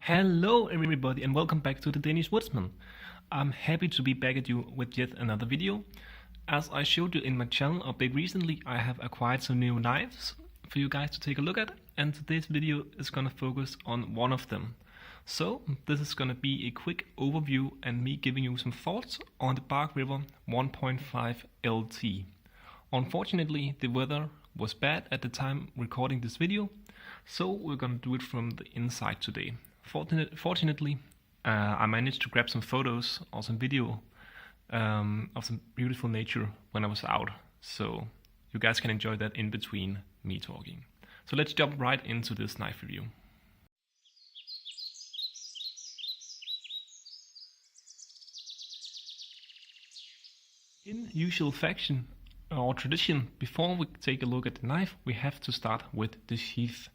Hello everybody and welcome back to the Danish Woodsman. I'm happy to be back at you with yet another video. As I showed you in my channel update recently, I have acquired some new knives for you guys to take a look at, and today's video is gonna focus on one of them. So this is gonna be a quick overview and me giving you some thoughts on the Bark River 1.5 LT. Unfortunately, the weather was bad at the time recording this video, so we're gonna do it from the inside today. Fortunately, I managed to grab some photos or some video of some beautiful nature when I was out, so you guys can enjoy that in between me talking. So let's jump right into this knife review. In usual fashion or tradition, before we take a look at the knife, we have to start with the sheath.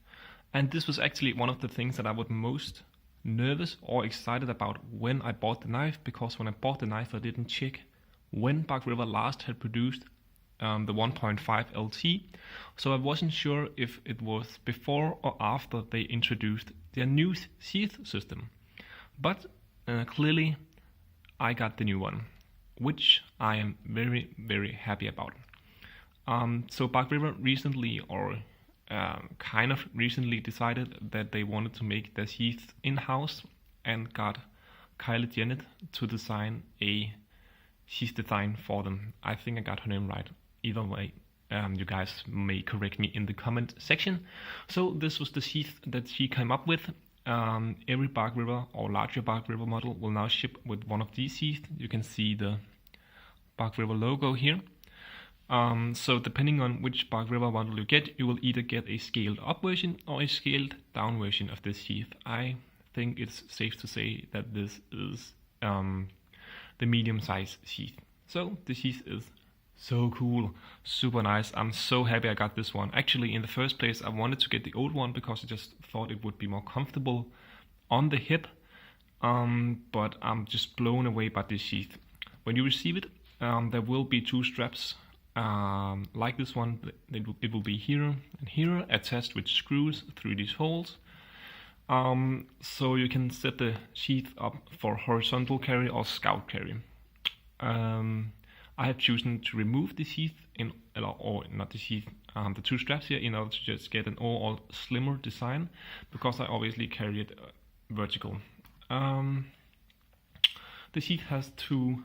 And this was actually one of the things that I was most nervous or excited about when I bought the knife, because when I bought the knife I didn't check when Bark River last had produced the 1.5 LT, so I wasn't sure if it was before or after they introduced their new sheath system. But clearly I got the new one, which I am very happy about. So Bark River recently, or kind of recently, decided that they wanted to make their sheath in-house and got Kylie Janet to design a sheath design for them. I think I got her name right. Either way, you guys may correct me in the comment section. So this was the sheath that she came up with. Every Bark River or larger Bark River model will now ship with one of these sheaths. You can see the Bark River logo here. So depending on which Bark River model you get, you will either get a scaled up version or a scaled down version of this sheath. I think it's safe to say that this is the medium size sheath. So the sheath is so cool, super nice. I'm so happy I got this one. Actually, in the first place, I wanted to get the old one because I just thought it would be more comfortable on the hip. But I'm just blown away by this sheath. When you receive it, there will be two straps. Like this one, it will be here and here, attached with screws through these holes. So you can set the sheath up for horizontal carry or scout carry. I have chosen to remove the sheath or not the sheath, the two straps here, in order to just get an overall slimmer design, because I obviously carry it vertical. The sheath has two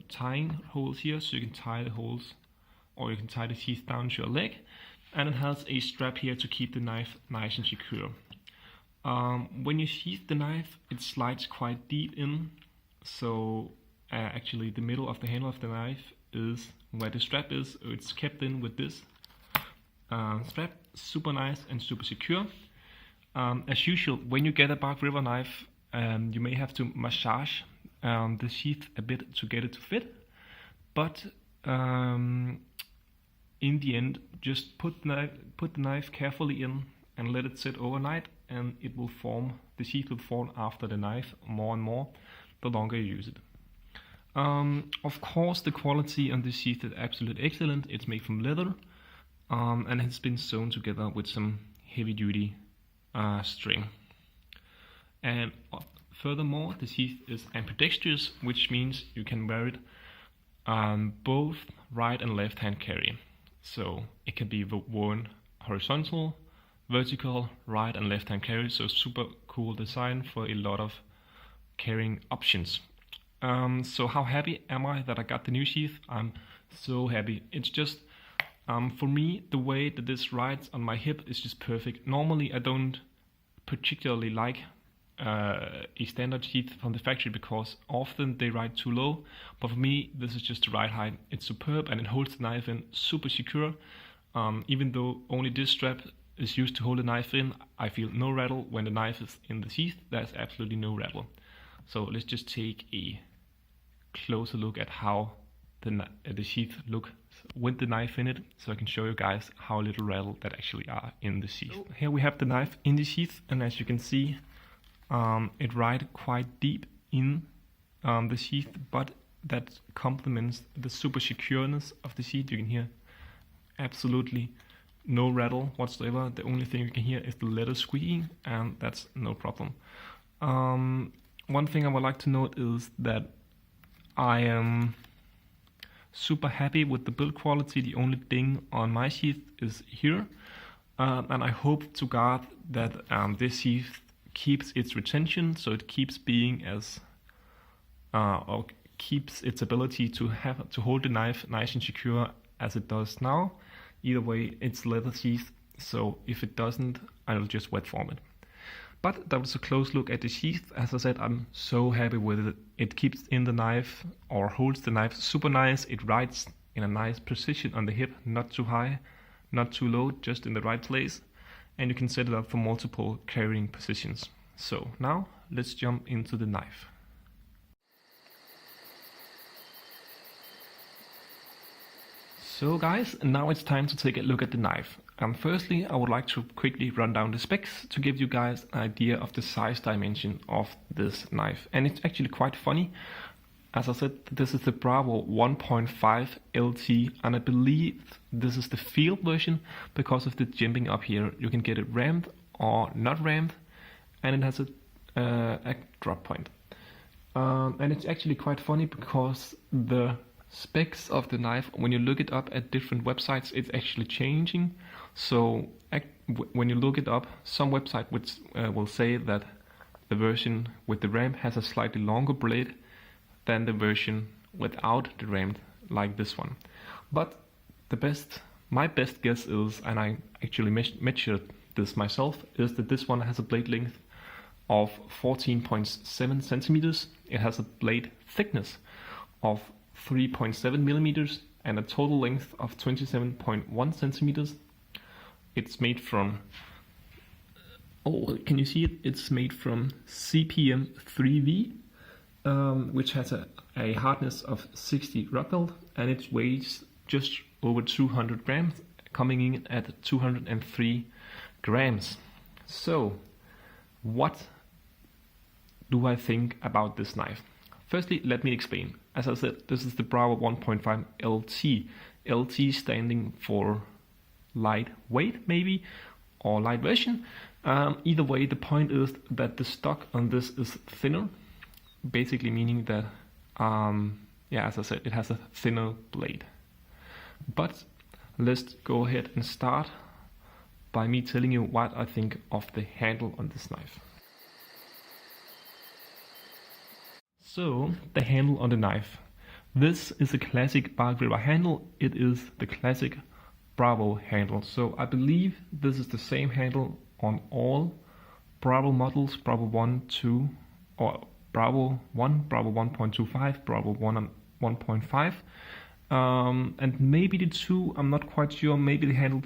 tying holes here, so you can tie the holes, or you can tie the sheath down to your leg, and it has a strap here to keep the knife nice and secure. When you sheath the knife, it slides quite deep in, so actually the middle of the handle of the knife is where the strap is. It's kept in with this strap. Super nice and super secure. As usual, when you get a Bark River knife, you may have to massage the sheath a bit to get it to fit, but in the end, just put the knife carefully in and let it sit overnight, and it will form. The sheath will form after the knife more and more the longer you use it. Of course, the quality on this sheath is absolutely excellent. It's made from leather, and it's been sewn together with some heavy-duty string. And furthermore, the sheath is ambidextrous, which means you can wear it both right and left hand carry. So it can be worn horizontal, vertical, right and left hand carry. So super cool design for a lot of carrying options. So how happy am I that I got the new sheath? I'm so happy. It's just, for me, the way that this rides on my hip is just perfect. Normally I don't particularly like a standard sheath from the factory, because often they ride too low, but for me this is just the right height. It's superb and it holds the knife in super secure. Even though only this strap is used to hold the knife in, I feel no rattle when the knife is in the sheath. There's absolutely no rattle. So let's just take a closer look at how the sheath looks with the knife in it, so I can show you guys how little rattle that actually are in the sheath. So here we have the knife in the sheath, and as you can see, it rides quite deep in the sheath, but that complements the super secureness of the sheath. You can hear absolutely no rattle whatsoever. The only thing you can hear is the leather squeaking, and that's no problem. One thing I would like to note is that I am super happy with the build quality. The only thing on my sheath is here, and I hope to God that this sheath keeps its retention, so it keeps being as or keeps its ability to hold the knife nice and secure as it does now. Either way, it's leather sheath, so if it doesn't, I'll just wet form it. But that was a close look at the sheath. As I said, I'm so happy with it. It keeps in the knife, or holds the knife super nice. It rides in a nice position on the hip, not too high, not too low, just in the right place. And you can set it up for multiple carrying positions. So now let's jump into the knife. So guys, now it's time to take a look at the knife. Firstly, I would like to quickly run down the specs to give you guys an idea of the size dimension of this knife. And it's actually quite funny. As I said, this is the Bravo 1.5 LT, and I believe this is the field version because of the jimping up here. You can get it rammed or not rammed, and it has a drop point. And it's actually quite funny because the specs of the knife, when you look it up at different websites, it's actually changing. So when you look it up, some website will say that the version with the ram has a slightly longer blade than the version without the ram, like this one. But my best guess is, and I actually measured this myself, is that this one has a blade length of 14.7 centimeters. It has a blade thickness of 3.7 millimeters and a total length of 27.1 centimeters. It's made from, can you see it? It's made from CPM 3V, which has a hardness of 60 Rockwell, and it weighs just over 200 grams, coming in at 203 grams. So, what do I think about this knife? Firstly, let me explain. As I said, this is the Bravo 1.5 LT. LT standing for lightweight, maybe, or light version. Either way, the point is that the stock on this is thinner, basically meaning that, as I said, it has a thinner blade. But let's go ahead and start by me telling you what I think of the handle on this knife. So, the handle on the knife. This is a classic Bark River handle. It is the classic Bravo handle. So I believe this is the same handle on all Bravo models, Bravo 1, 2, or Bravo 1, Bravo 1.25, Bravo 1 and 1.5. And maybe the 2, I'm not quite sure. Maybe the handle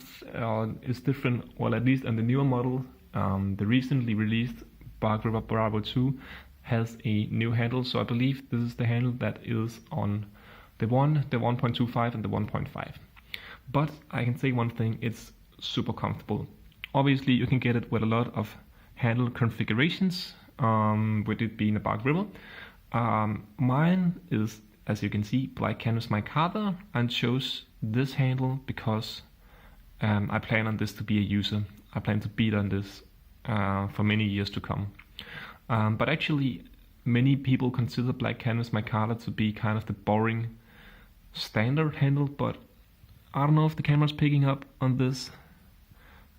is different, well, at least on the newer model. The recently released Bark River Bravo 2 has a new handle, so I believe this is the handle that is on the 1.25 and the 1.5. But I can say one thing, it's super comfortable. Obviously you can get it with a lot of handle configurations, with it being a Bark River. Mine is, as you can see, black canvas micarta, and chose this handle because I plan on this to be a user. I plan to beat on this for many years to come. But actually, many people consider black canvas micarta to be kind of the boring standard handle, but I don't know if the camera's picking up on this.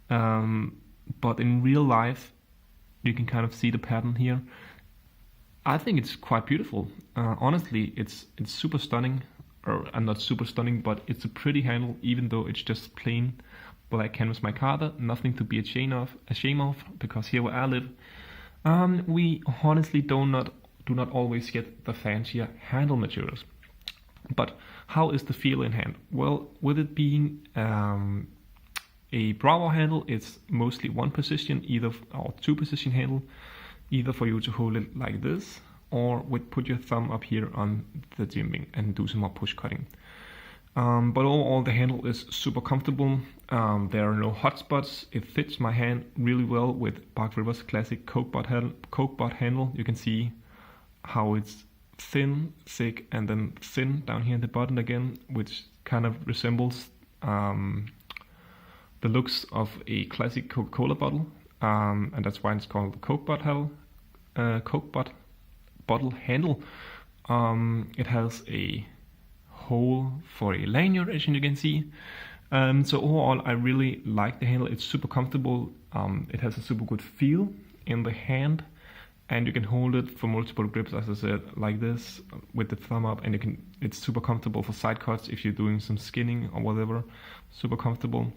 But in real life, you can kind of see the pattern here. I think it's quite beautiful. Honestly, it's super stunning, or not super stunning, but it's a pretty handle, even though it's just plain black canvas micarta. Nothing to be ashamed of, because here where I live, we honestly do not always get the fancier handle materials. But how is the feel in hand? Well, with it being a Bravo handle, it's mostly one position, or two position handle, either for you to hold it like this, or put your thumb up here on the jimping and do some more push cutting. But overall, the handle is super comfortable. There are no hot spots. It fits my hand really well with Bark River's classic Coke butt handle. You can see how it's thin, thick, and then thin down here in the bottom again, which kind of resembles the looks of a classic Coca-Cola bottle, and that's why it's called the Coke bottle handle. It has a hole for a lanyard, as you can see. So overall, I really like the handle. It's super comfortable. It has a super good feel in the hand, and you can hold it for multiple grips, as I said, like this with the thumb up, and it's super comfortable for side cuts if you're doing some skinning or whatever. Super comfortable.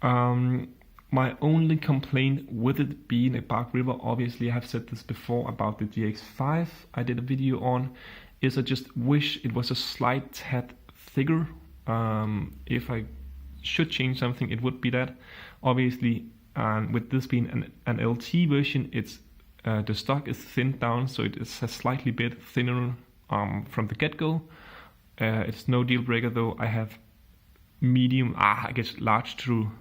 My only complaint with it being a Bark River, obviously I have said this before about the GX5 I did a video on, is I just wish it was a slight tad thicker. If I should change something, it would be that. Obviously, with this being an LT version, it's the stock is thinned down, so it is a slightly bit thinner from the get-go. It's no deal breaker though. I have medium, I guess large through.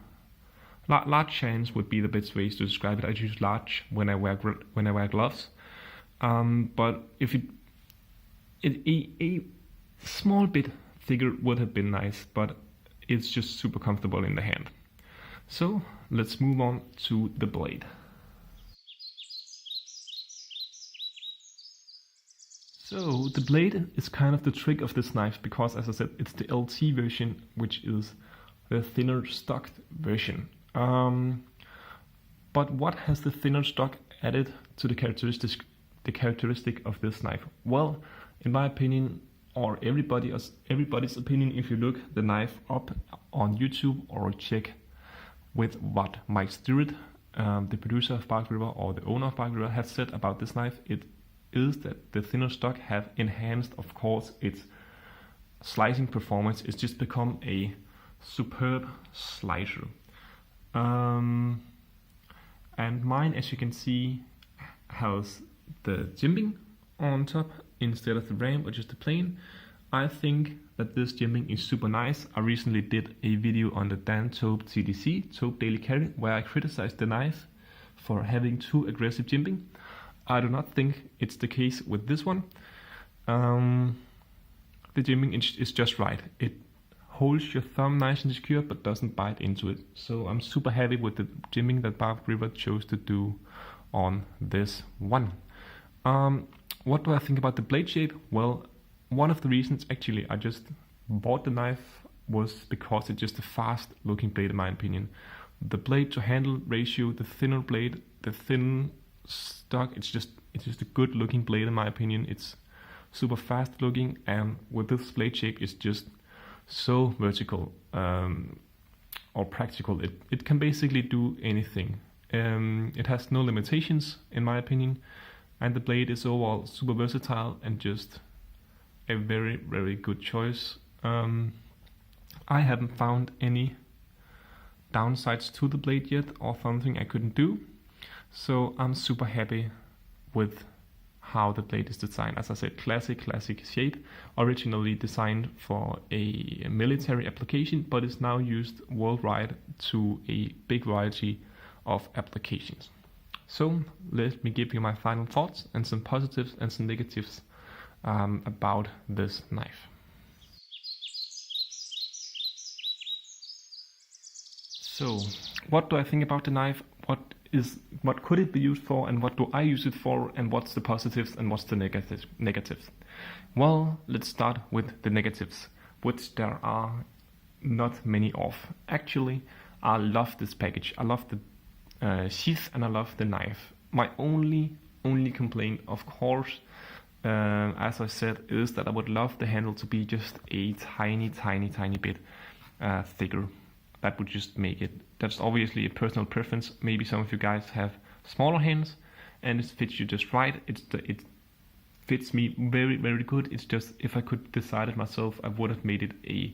Large hands would be the best ways to describe it. I use large when I wear gloves. But if a small bit thicker would have been nice, but it's just super comfortable in the hand. So let's move on to the blade. So the blade is kind of the trick of this knife, because as I said, it's the LT version, which is the thinner stocked version. But what has the thinner stock added to the characteristic of this knife? Well, in my opinion, or everybody's opinion, if you look the knife up on YouTube or check with what Mike Stewart, the producer of Bark River or the owner of Bark River, has said about this knife, it is that the thinner stock have enhanced, of course, its slicing performance. It's just become a superb slicer. And mine, as you can see, has the jimping on top instead of the ram or just the plain. I think that this jimping is super nice. I recently did a video on the Dan Tope TDC, Tope Daily Carry, where I criticized the knife for having too aggressive jimping. I do not think it's the case with this one. The jimping is just right. It holds your thumb nice and secure but doesn't bite into it. So I'm super happy with the jimping that Bark River chose to do on this one. What do I think about the blade shape? Well, one of the reasons actually I just bought the knife was because it's just a fast looking blade in my opinion. The blade to handle ratio, the thinner blade, the thin stock, it's just a good looking blade in my opinion. It's super fast looking, and with this blade shape it's just so vertical or practical. It can basically do anything. It has no limitations in my opinion, and the blade is overall super versatile and just a very, very good choice. I haven't found any downsides to the blade yet or something I couldn't do, so I'm super happy with how the blade is designed. As I said, classic shape, originally designed for a military application, but is now used worldwide to a big variety of applications. So let me give you my final thoughts and some positives and some negatives about this knife. So what do I think about the knife? What could it be used for, and what do I use it for, and what's the positives and what's the negatives? Well, let's start with the negatives, which there are not many of. Actually, I love this package. I love the sheath and I love the knife. My only complaint, of course, as I said, is that I would love the handle to be just a tiny bit thicker. That would just make it. That's obviously a personal preference. Maybe some of you guys have smaller hands and it fits you just right. It fits me very, very good. It's just, if I could decide it myself, I would have made it a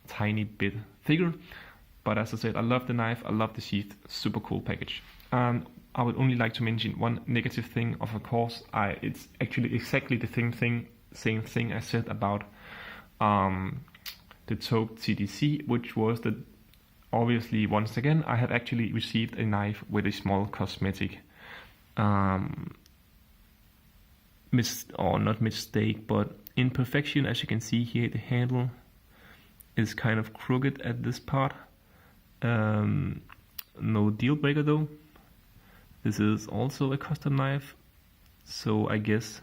tiny bit thicker. But as I said, I love the knife, I love the sheath, super cool package. And I would only like to mention one negative thing. Of course, it's actually exactly the same thing I said about the Tope TDC, which was that obviously, once again, I have actually received a knife with a small cosmetic not mistake, but imperfection. As you can see here, the handle is kind of crooked at this part, No deal breaker though. This is also a custom knife, so I guess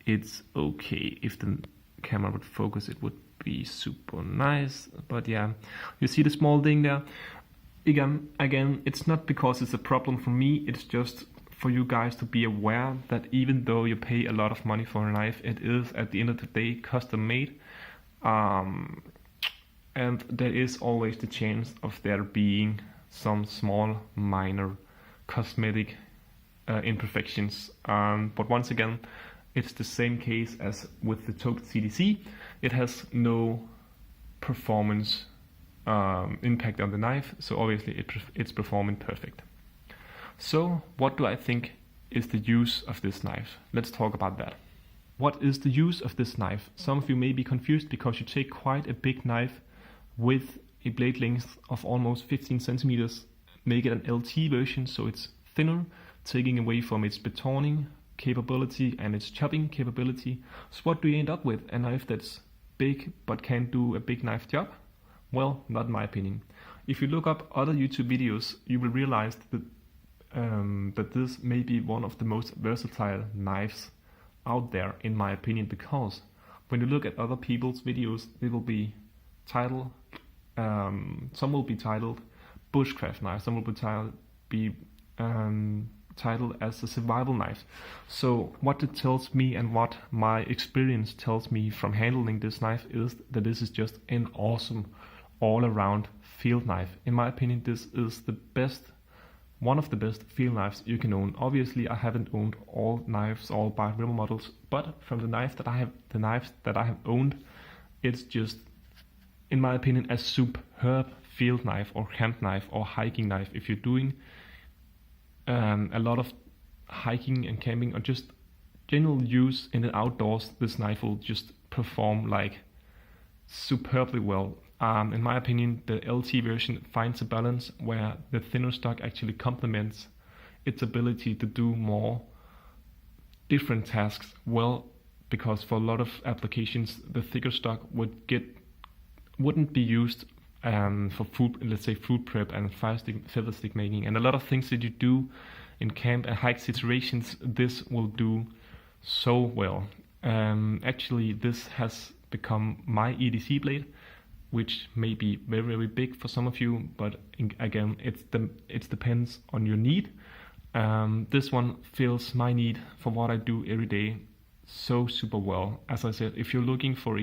it's okay. If the camera would focus, it would be super nice. But yeah, you see the small thing there. Again, it's not because it's a problem for me, it's just for you guys to be aware that even though you pay a lot of money for a knife, it is at the end of the day custom made. And there is always the chance of there being some small minor cosmetic imperfections. But once again, it's the same case as with the Token CDC. It has no performance impact on the knife, so obviously it's performing perfect. So what do I think is the use of this knife? Let's talk about that. What is the use of this knife? Some of you may be confused because you take quite a big knife with a blade length of almost 15 centimeters, make it an LT version, so it's thinner, taking away from its betoning capability and its chopping capability. So what do you end up with? A knife that's big but can't do a big knife job? Well, not in my opinion. If you look up other YouTube videos, you will realize that that this may be one of the most versatile knives out there, in my opinion, because when you look at other people's videos, they will be titled, some will be titled bushcraft knife, some will be titled as a survival knife. So what it tells me and what my experience tells me from handling this knife is that this is just an awesome all-around field knife. In my opinion, this is the best, one of the best field knives you can own. Obviously, I haven't owned all knives, all Bark River models, but from the knives that I have owned, it's just, in my opinion, a superb field knife or camp knife or hiking knife. If you're doing a lot of hiking and camping or just general use in the outdoors, this knife will just perform like superbly well. In my opinion, the LT version finds a balance where the thinner stock actually complements its ability to do more different tasks well, because for a lot of applications, the thicker stock wouldn't be used for food, let's say food prep and feather stick making, and a lot of things that you do in camp and hike situations, this will do so well. Actually, this has become my EDC blade, which may be very, very big for some of you, but again, it depends on your need. This one fills my need for what I do every day so super well. As I said, if you're looking for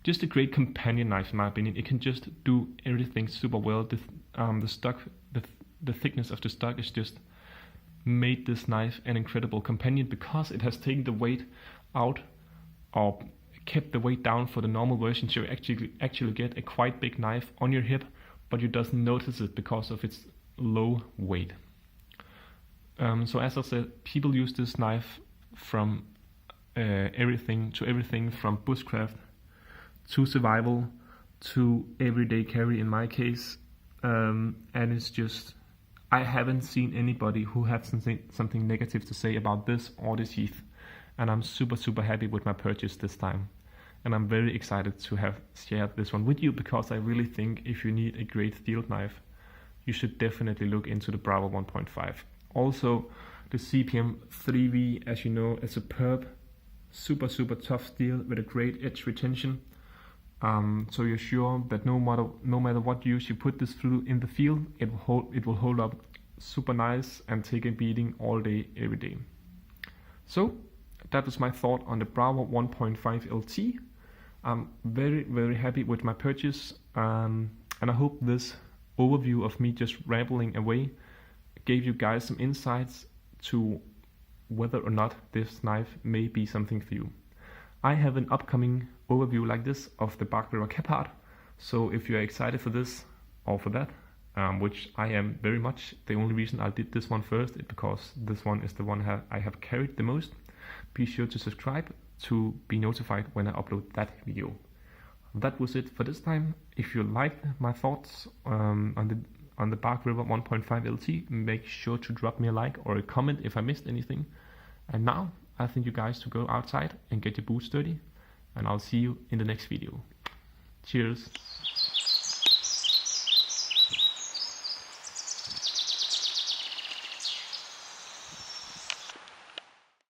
just a great companion knife, in my opinion, it can just do everything super well. The stock, the thickness of the stock is just made this knife an incredible companion because it has taken the weight out, or kept the weight down for the normal version, so you actually get a quite big knife on your hip, but you doesn't notice it because of its low weight. So as I said, people use this knife from everything from bushcraft to survival to everyday carry in my case, and it's just, I haven't seen anybody who has something negative to say about this or this sheath. And I'm super happy with my purchase this time, and I'm very excited to have shared this one with you, because I really think if you need a great field knife, you should definitely look into the Bravo 1.5. Also, the CPM 3V, as you know, a superb, super tough steel with a great edge retention. So you're sure that no matter what use you put this through in the field, it will hold up super nice and take a beating all day, every day. So that was my thought on the Bravo 1.5 LT. I'm very happy with my purchase, and I hope this overview of me just rambling away gave you guys some insights to whether or not this knife may be something for you. I have an upcoming overview like this of the Bark River Kephart, so if you're excited for this or for that, which I am very much, the only reason I did this one first is because this one is the one I have carried the most. Be sure to subscribe to be notified when I upload that video. That was it for this time. If you liked my thoughts on the Bark River 1.5 LT, make sure to drop me a like or a comment if I missed anything. And now I think you guys to go outside and get your boots dirty, and I'll see you in the next video. Cheers.